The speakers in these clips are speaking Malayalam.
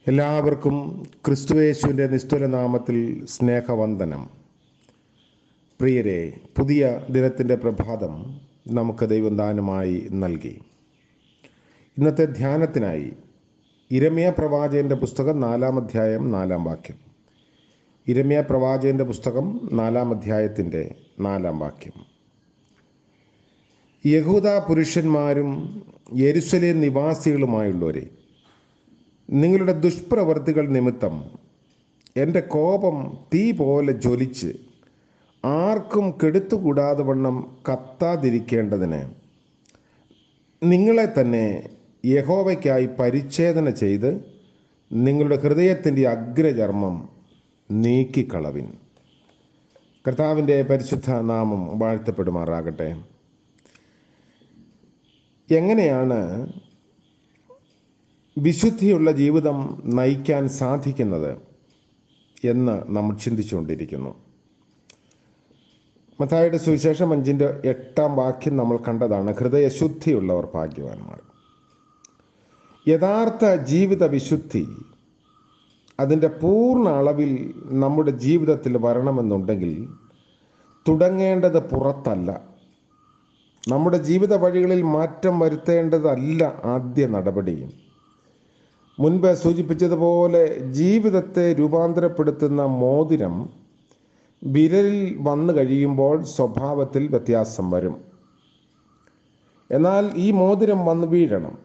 എല്ലാവർക്കും ക്രിസ്തുയേശുവിൻ്റെ നിസ്തുല നാമത്തിൽ സ്നേഹവന്ദനം. പ്രിയരെ, പുതിയ ദിനത്തിൻ്റെ പ്രഭാതം നമുക്ക് ദൈവം ദാനമായി നൽകി. ഇന്നത്തെ ധ്യാനത്തിനായി യിരെമ്യാ പ്രവാചകൻ്റെ പുസ്തകം 4-ാം അധ്യായം 4-ാം വാക്യം. യിരെമ്യാ പ്രവാചകൻ്റെ പുസ്തകം 4-ാം അധ്യായത്തിൻ്റെ 4-ാം വാക്യം. യഹൂദ പുരുഷന്മാരും യെരുശലേം നിവാസികളുമായുള്ളവരെ, നിങ്ങളുടെ ദുഷ്പ്രവൃത്തികൾ നിമിത്തം എൻ്റെ കോപം തീ പോലെ ജ്വലിച്ച് ആർക്കും കെടുത്തുകൂടാതെ വണ്ണം കത്താതിരിക്കേണ്ടതിന് നിങ്ങളെ തന്നെ യഹോവയ്ക്കായി പരിച്ഛേദന ചെയ്ത് നിങ്ങളുടെ ഹൃദയത്തിൻ്റെ അഗ്രചർമ്മം നീക്കിക്കളവിൻ. കർത്താവിൻ്റെ പരിശുദ്ധ നാമം വാഴ്ത്തപ്പെടുമാറാകട്ടെ. എങ്ങനെയാണ് വിശുദ്ധിയുള്ള ജീവിതം നയിക്കാൻ സാധിക്കുന്നത് എന്ന് നമ്മൾ ചിന്തിച്ചുകൊണ്ടിരിക്കുന്നു. മത്തായിയുടെ സുവിശേഷം 5-8 വാക്യം നമ്മൾ കണ്ടതാണ്, ഹൃദയശുദ്ധിയുള്ളവർ ഭാഗ്യവാന്മാർ. യഥാർത്ഥ ജീവിത വിശുദ്ധി അതിൻ്റെ പൂർണ്ണ അളവിൽ നമ്മുടെ ജീവിതത്തിൽ വരണമെന്നുണ്ടെങ്കിൽ തുടങ്ങേണ്ടത് പുറത്തല്ല. നമ്മുടെ ജീവിത വഴികളിൽ മാറ്റം വരുത്തേണ്ടതല്ല ആദ്യ നടപടിയും. മുൻപ് സൂചിപ്പിച്ചതുപോലെ ജീവിതത്തെ രൂപാന്തരപ്പെടുത്തുന്ന മോതിരം വിരലിൽ വന്നു കഴിയുമ്പോൾ സ്വഭാവത്തിൽ വ്യത്യാസം വരും. എന്നാൽ ഈ മോതിരം വന്നു വീഴണം.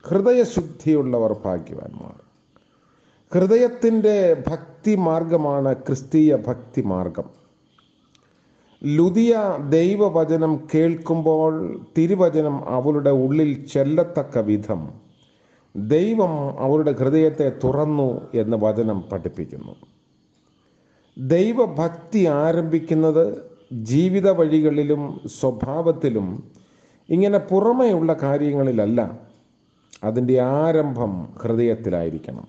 ഹൃദയശുദ്ധിയുള്ളവർ ഭാഗ്യവാന്മാർ. ഹൃദയത്തിൻ്റെ ഭക്തി മാർഗമാണ് ക്രിസ്തീയ ഭക്തി മാർഗം. ലുദിയ ദൈവവചനം കേൾക്കുമ്പോൾ തിരുവചനം അവളുടെ ഉള്ളിൽ ചെല്ലത്തക്ക വിധം ദൈവം അവരുടെ ഹൃദയത്തെ തുറന്നു എന്ന് വചനം പഠിപ്പിക്കുന്നു. ദൈവഭക്തി ആരംഭിക്കുന്നത് ജീവിത വഴികളിലും സ്വഭാവത്തിലും ഇങ്ങനെ പുറമേയുള്ള കാര്യങ്ങളിലല്ല. അതിൻ്റെ ആരംഭം ഹൃദയത്തിലായിരിക്കണം.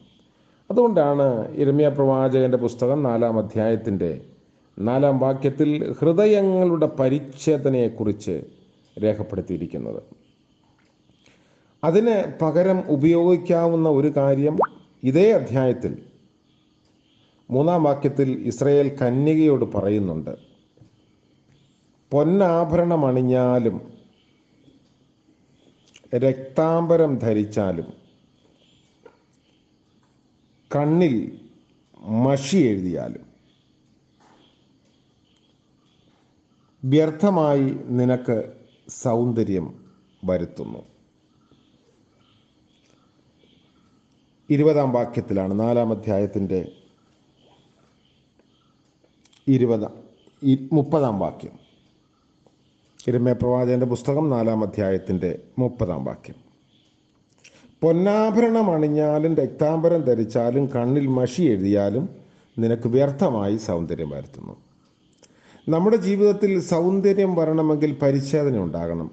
അതുകൊണ്ടാണ് യിരെമ്യാ പ്രവാചകൻ്റെ പുസ്തകം 4-ാം അധ്യായത്തിൻ്റെ 4-ാം വാക്യത്തിൽ ഹൃദയങ്ങളുടെ പരിച്ഛേദനയെക്കുറിച്ച് രേഖപ്പെടുത്തിയിരിക്കുന്നത്. അതിന് പകരം ഉപയോഗിക്കാവുന്ന ഒരു കാര്യം ഇതേ അധ്യായത്തിൽ 3-ാം വാക്യത്തിൽ ഇസ്രായേൽ കന്യകയോട് പറയുന്നുണ്ട്. പൊന്നാഭരണം അണിഞ്ഞാലും രക്താംബരം ധരിച്ചാലും കണ്ണിൽ മഷി എഴുതിയാലും വ്യർത്ഥമായി നിനക്ക് സൗന്ദര്യം വരുത്തുന്നു. 20-ാം വാക്യത്തിലാണ് 4-ാം അധ്യായത്തിൻ്റെ 30-ാം വാക്യം. യിരെമ്യാ പ്രവാചകൻ്റെ പുസ്തകം 4-ാം അധ്യായത്തിൻ്റെ 30-ാം വാക്യം. പൊന്നാഭരണം അണിഞ്ഞാലും രക്താംബരം ധരിച്ചാലും കണ്ണിൽ മഷി എഴുതിയാലും നിനക്ക് വ്യർത്ഥമായി സൗന്ദര്യം വരുത്തുന്നു. നമ്മുടെ ജീവിതത്തിൽ സൗന്ദര്യം വരണമെങ്കിൽ പരിച്ഛേദന ഉണ്ടാകണം.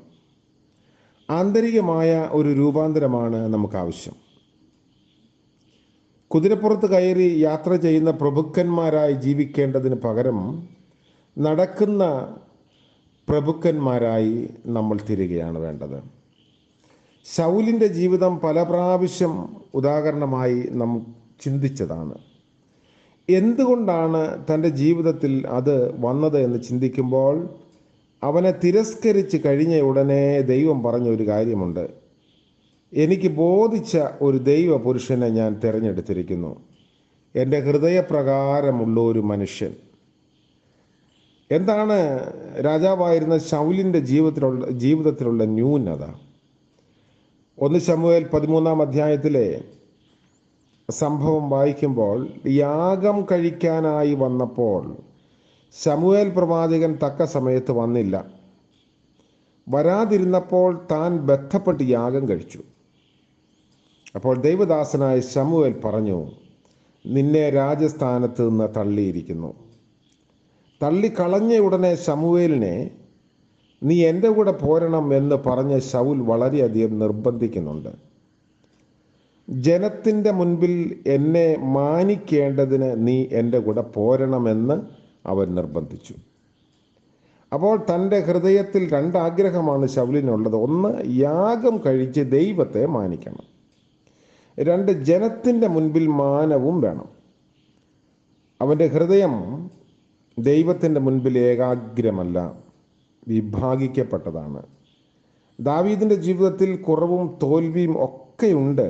ആന്തരികമായ ഒരു രൂപാന്തരമാണ് നമുക്ക് ആവശ്യം. കുതിരപ്പുറത്ത് കയറി യാത്ര ചെയ്യുന്ന പ്രഭുക്കന്മാരായി ജീവിക്കേണ്ടതിന് പകരം നടക്കുന്ന പ്രഭുക്കന്മാരായി നമ്മൾ തിരികെയാണ് വേണ്ടത്. ശൗലിൻ്റെ ജീവിതം പല പ്രാവശ്യം ഉദാഹരണമായി നാം ചിന്തിച്ചതാണ്. എന്തുകൊണ്ടാണ് തൻ്റെ ജീവിതത്തിൽ അത് വന്നത് എന്ന് ചിന്തിക്കുമ്പോൾ അവനെ തിരസ്കരിച്ച് കഴിഞ്ഞ ഉടനെ ദൈവം പറഞ്ഞ ഒരു കാര്യമുണ്ട്. എനിക്ക് ബോധിച്ച ഒരു ദൈവ പുരുഷനെ ഞാൻ തിരഞ്ഞെടുത്തിരിക്കുന്നു, എൻ്റെ ഹൃദയപ്രകാരമുള്ള ഒരു മനുഷ്യൻ. എന്താണ് രാജാവായിരുന്ന ശൗലിൻ്റെ ജീവിതത്തിലുള്ള ന്യൂനത? 1 ശമൂവേൽ 13-ാം അധ്യായത്തിലെ സംഭവം വായിക്കുമ്പോൾ, യാഗം കഴിക്കാനായി വന്നപ്പോൾ ശമൂവേൽ പ്രവാചകൻ തക്ക സമയത്ത് വന്നില്ല. വരാതിരുന്നപ്പോൾ താൻ ബദ്ധപ്പെട്ട് യാഗം കഴിച്ചു. അപ്പോൾ ദൈവദാസനായ ശമൂവേൽ പറഞ്ഞു, നിന്നെ രാജസ്ഥാനത്ത് നിന്ന് തള്ളിയിരിക്കുന്നു. തള്ളിക്കളഞ്ഞ ഉടനെ ശമൂവേലിനെ നീ എൻ്റെ കൂടെ പോരണം എന്ന് പറഞ്ഞ് ശൗൽ വളരെയധികം നിർബന്ധിക്കുന്നുണ്ട്. ജനത്തിൻ്റെ മുൻപിൽ എന്നെ മാനിക്കേണ്ടതിന് നീ എൻ്റെ കൂടെ പോരണമെന്ന് അവൻ നിർബന്ധിച്ചു. അപ്പോൾ തൻ്റെ ഹൃദയത്തിൽ 2 ആഗ്രഹമാണ് ശൗലിനുള്ളത്. ഒന്ന്, യാഗം കഴിച്ച് ദൈവത്തെ മാനിക്കണം. 2, ജനത്തിൻ്റെ മുൻപിൽ മാനവും വേണം. അവൻ്റെ ഹൃദയം ദൈവത്തിൻ്റെ മുൻപിൽ ഏകാഗ്രമല്ല, വിഭാഗിക്കപ്പെട്ടതാണ്. ദാവീദിൻ്റെ ജീവിതത്തിൽ കുറവും തോൽവിയും ഒക്കെയുണ്ട്.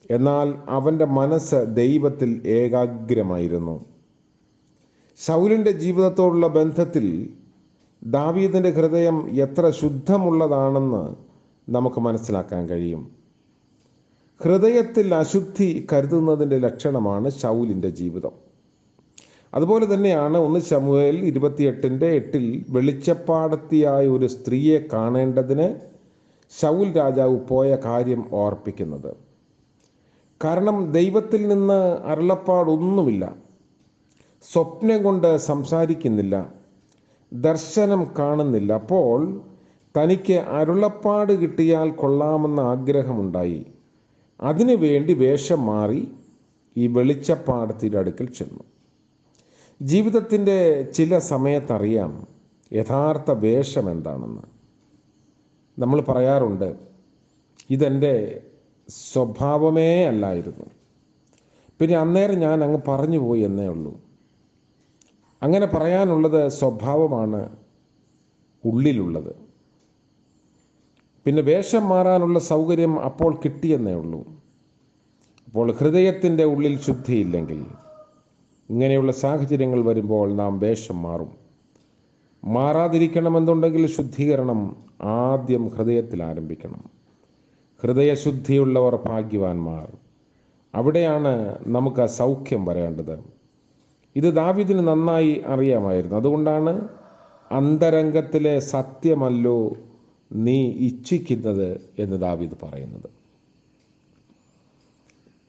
എന്നാൽ അവൻ്റെ മനസ്സ് ദൈവത്തിൽ ഏകാഗ്രമായിരുന്നു. ശൗലിൻ്റെ ജീവിതത്തോടുള്ള ബന്ധത്തിൽ ദാവീദിൻ്റെ ഹൃദയം എത്ര ശുദ്ധമുള്ളതാണെന്ന് നമുക്ക് മനസ്സിലാക്കാൻ കഴിയും. ഹൃദയത്തിൽ അശുദ്ധി കരുതുന്നതിൻ്റെ ലക്ഷണമാണ് ശൗലിൻ്റെ ജീവിതം. അതുപോലെ തന്നെയാണ് 1 ശമൂവേൽ 28:8 വെളിച്ചപ്പാടത്തിയായ ഒരു സ്ത്രീയെ കാണേണ്ടതിന് ശൗൽ രാജാവ് പോയ കാര്യം ഓർപ്പിക്കുന്നത്. കാരണം ദൈവത്തിൽ നിന്ന് അരുളപ്പാടൊന്നുമില്ല, സ്വപ്നം കൊണ്ട് സംസാരിക്കുന്നില്ല, ദർശനം കാണുന്നില്ല. അപ്പോൾ തനിക്ക് അരുളപ്പാട് കിട്ടിയാൽ കൊള്ളാമെന്ന ആഗ്രഹമുണ്ടായി. അതിനുവേണ്ടി വേഷം മാറി ഈ വെളിച്ചപ്പാടത്തിൻ്റെ അടുക്കൽ ചെന്നു. ജീവിതത്തിൻ്റെ ചില സമയത്തറിയാം യഥാർത്ഥ വേഷം എന്താണെന്ന്. നമ്മൾ പറയാറുണ്ട്, ഇതെൻ്റെ സ്വഭാവമേ അല്ലായിരുന്നു, പിന്നെ അന്നേരം ഞാൻ അങ്ങ് പറഞ്ഞു പോയി എന്നേ ഉള്ളൂ. അങ്ങനെ പറയാനുള്ളത് സ്വഭാവമാണ്, ഉള്ളിലുള്ളത്. പിന്നെ വേഷം മാറാനുള്ള സൗകര്യം അപ്പോൾ കിട്ടിയെന്നേ ഉള്ളൂ. അപ്പോൾ ഹൃദയത്തിൻ്റെ ഉള്ളിൽ ശുദ്ധിയില്ലെങ്കിൽ ഇങ്ങനെയുള്ള സാഹചര്യങ്ങൾ വരുമ്പോൾ നാം വേഷം മാറും. മാറാതിരിക്കണമെന്നുണ്ടെങ്കിൽ ശുദ്ധീകരണം ആദ്യം ഹൃദയത്തിൽ ആരംഭിക്കണം. ഹൃദയശുദ്ധിയുള്ളവർ ഭാഗ്യവാന്മാർ. അവിടെയാണ് നമുക്ക് സൗഖ്യം വരേണ്ടത്. ഇത് ദാവീദിന് നന്നായി അറിയാമായിരുന്നു. അതുകൊണ്ടാണ് അന്തരംഗത്തിലെ സത്യമല്ലോ നീ ഇച്ഛിക്കുന്നത് എന്ന് ദാവീദ് പറയുന്നത്.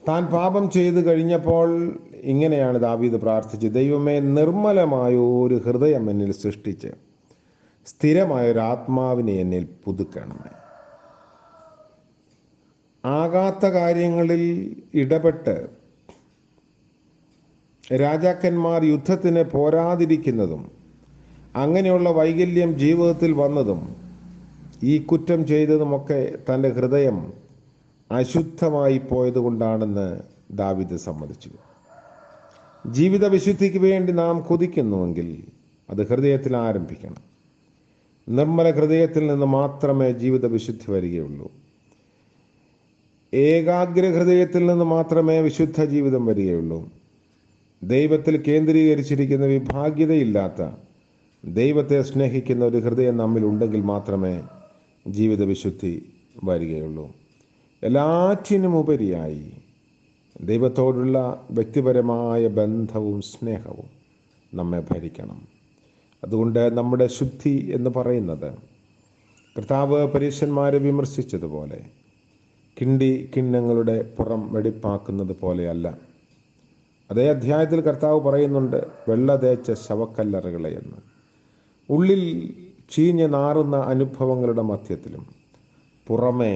താൻ പാപം ചെയ്തു കഴിഞ്ഞപ്പോൾ ഇങ്ങനെയാണ് ദാവീദ് പ്രാർത്ഥിച്ചത്: ദൈവമേ, നിർമ്മലമായ ഒരു ഹൃദയം എന്നിൽ സൃഷ്ടിച്ച് സ്ഥിരമായൊരു ആത്മാവിനെ എന്നിൽ പുതുക്കണമേ. ആകാത്ത കാര്യങ്ങളിൽ ഇടപെട്ട് രാജാക്കന്മാർ യുദ്ധത്തിന് പോരാതിരിക്കുന്നതും അങ്ങനെയുള്ള വൈകല്യം ജീവിതത്തിൽ വന്നതും ഈ കുറ്റം ചെയ്തതുമൊക്കെ തൻ്റെ ഹൃദയം അശുദ്ധമായി പോയതുകൊണ്ടാണെന്ന് ദാവീദ് സമ്മതിച്ചു. ജീവിത വിശുദ്ധിക്ക് വേണ്ടി നാം കൊതിക്കുന്നുവെങ്കിൽ അത് ഹൃദയത്തിൽ ആരംഭിക്കണം. നിർമ്മല ഹൃദയത്തിൽ നിന്ന് മാത്രമേ ജീവിത വിശുദ്ധി വരികയുള്ളൂ. ഏകാഗ്ര ഹൃദയത്തിൽ നിന്ന് മാത്രമേ വിശുദ്ധ ജീവിതം വരികയുള്ളൂ. ദൈവത്തിൽ കേന്ദ്രീകരിച്ചിരിക്കുന്ന വിഭാഗ്യതയില്ലാത്ത, ദൈവത്തെ സ്നേഹിക്കുന്ന ഒരു ഹൃദയം നമ്മിൽ ഉണ്ടെങ്കിൽ മാത്രമേ ജീവിത വിശുദ്ധി വരികയുള്ളൂ. എല്ലാറ്റിനും ഉപരിയായി ദൈവത്തോടുള്ള വ്യക്തിപരമായ ബന്ധവും സ്നേഹവും നമ്മെ ഭരിക്കണം. അതുകൊണ്ട് നമ്മുടെ ശുദ്ധി എന്ന് പറയുന്നത് കർത്താവ് പരീശന്മാരെ വിമർശിച്ചതുപോലെ കിണ്ണങ്ങളുടെ പുറം വെടിപ്പാക്കുന്നത് പോലെയല്ല. അതേ അധ്യായത്തിൽ കർത്താവ് പറയുന്നുണ്ട്, വെള്ള തേച്ച ശവക്കല്ലറുകളെ എന്ന്. ഉള്ളിൽ ചീഞ്ഞ് നാറുന്ന അനുഭവങ്ങളുടെ മധ്യത്തിലും പുറമേ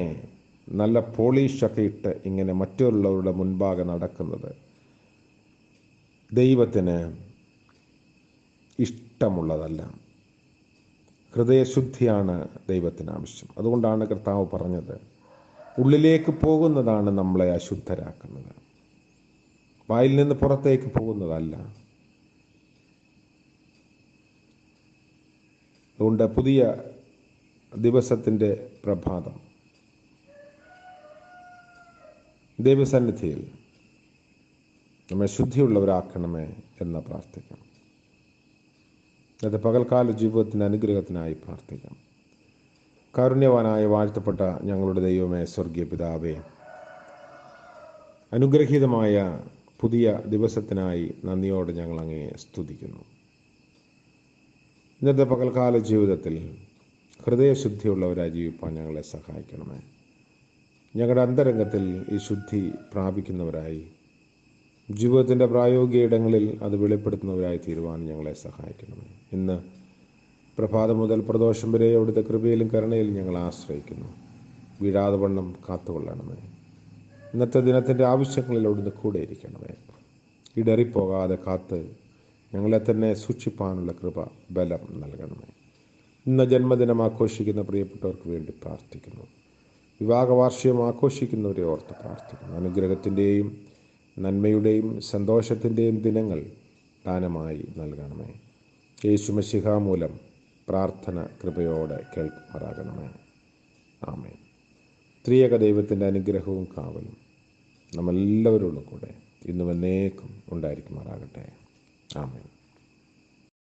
നല്ല പോളിഷൊക്കെ ഇട്ട് ഇങ്ങനെ മറ്റുള്ളവരുടെ മുൻപാകെ നടക്കുന്നത് ദൈവത്തിന് ഇഷ്ടമുള്ളതല്ല. ഹൃദയശുദ്ധിയാണ് ദൈവത്തിന് ആവശ്യം. അതുകൊണ്ടാണ് കർത്താവ് പറഞ്ഞത്, ഉള്ളിലേക്ക് പോകുന്നതാണ് നമ്മളെ അശുദ്ധരാക്കുന്നത്, വായിൽ നിന്ന് പുറത്തേക്ക് പോകുന്നതല്ല. അതുകൊണ്ട് പുതിയ ദിവസത്തിൻ്റെ പ്രഭാതം ദൈവസന്നിധിയിൽ നമ്മെ ശുദ്ധിയുള്ളവരാക്കണമേ എന്ന് പ്രാർത്ഥിക്കാം. അത് പകൽക്കാല ജീവിതത്തിൻ്റെ അനുഗ്രഹത്തിനായി പ്രാർത്ഥിക്കാം. കാരുണ്യവാനായ വാഴ്ത്തപ്പെട്ട ഞങ്ങളുടെ ദൈവമേ, സ്വർഗീയ പിതാവേ, അനുഗ്രഹീതമായ പുതിയ ദിവസത്തിനായി നന്ദിയോടെ ഞങ്ങൾ അങ്ങയെ സ്തുതിക്കുന്നു. ഇന്നത്തെ പകൽക്കാല ജീവിതത്തിൽ ഹൃദയശുദ്ധിയുള്ളവരായി ജീവിപ്പാൻ ഞങ്ങളെ സഹായിക്കണമേ. ഞങ്ങളുടെ അന്തരംഗത്തിൽ ഈ ശുദ്ധി പ്രാപിക്കുന്നവരായി ജീവിതത്തിൻ്റെ പ്രായോഗിക ഇടങ്ങളിൽ അത് വെളിപ്പെടുത്തുന്നവരായി തീരുവാൻ ഞങ്ങളെ സഹായിക്കണമേ. ഇന്ന് പ്രഭാതം മുതൽ പ്രദോഷം വരെ അവിടുത്തെ കൃപയിലും കരുണയിലും ഞങ്ങൾ ആശ്രയിക്കുന്നു. വീഴാതെ വണ്ണം കാത്തുകൊള്ളണമേ. ഇന്നത്തെ ദിനത്തിൻ്റെ ആവശ്യങ്ങളിൽ അവിടുന്ന് കൂടെ ഇരിക്കണമേ. ഇടറിപ്പോകാതെ കാത്ത് ഞങ്ങളെ തന്നെ സൂക്ഷിപ്പാനുള്ള കൃപ, ബലം നൽകണമേ. ഇന്ന് ജന്മദിനം ആഘോഷിക്കുന്ന പ്രിയപ്പെട്ടവർക്ക് വേണ്ടി പ്രാർത്ഥിക്കുന്നു. വിവാഹ വാർഷികം ആഘോഷിക്കുന്നവരെ ഓർത്ത് പ്രാർത്ഥിക്കുന്നു. അനുഗ്രഹത്തിൻ്റെയും നന്മയുടെയും സന്തോഷത്തിൻ്റെയും ദിനങ്ങൾ ദാനമായി നൽകണമേ. യേശു മശിഹ മൂലം പ്രാർത്ഥന കൃപയോടെ കേൾക്കുമാറാകണമേ. ആമേൻ. ത്രിയേക ദൈവത്തിൻ്റെ അനുഗ്രഹവും കാവലും നമ്മളെല്ലാവരോടും കൂടെ ഇന്നും എന്നേക്കും ഉണ്ടായിരിക്കുമാറാകട്ടെ. ആമേൻ.